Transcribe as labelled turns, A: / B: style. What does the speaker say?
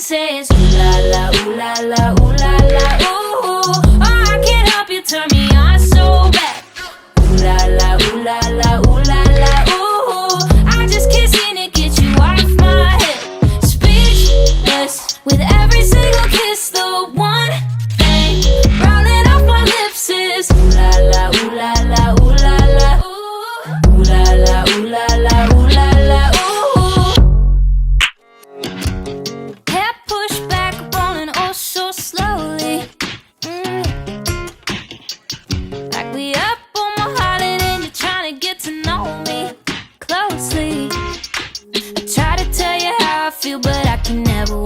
A: says ooh la la, ooh la la, ooh la la, ooh. Oh, I can't help you, turn me on so bad. Ooh la la, ooh la la, ooh la la, ooh. I just can't seem to get you off my head. Speechless with every single kiss. The one thing rolling off my lips is ooh la la, ooh la la, ooh la la, ooh. Ooh la la, ooh la la, ooh la la, ooh. Hair pushed back, rolling oh so slowly. Like we up on my heart and you're trying to get to know me closely. I try to tell you how I feel, but I can never